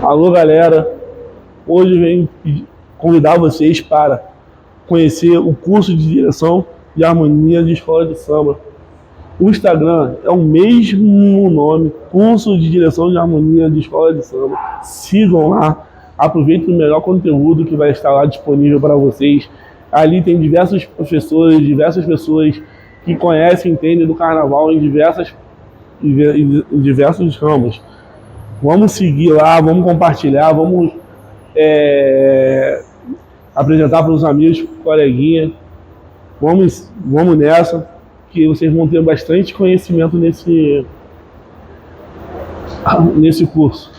Alô, galera. Hoje eu venho convidar vocês para conhecer o curso de direção de harmonia de escola de samba. O Instagram é o mesmo nome, curso de direção de harmonia de escola de samba. Sigam lá, aproveitem o melhor conteúdo que vai estar lá disponível para vocês. Ali tem diversos professores, diversas pessoas que conhecem e entendem do carnaval em diversos ramos. Vamos seguir lá, vamos compartilhar, vamos apresentar para os amigos, coleguinha. Vamos nessa, que vocês vão ter bastante conhecimento nesse curso.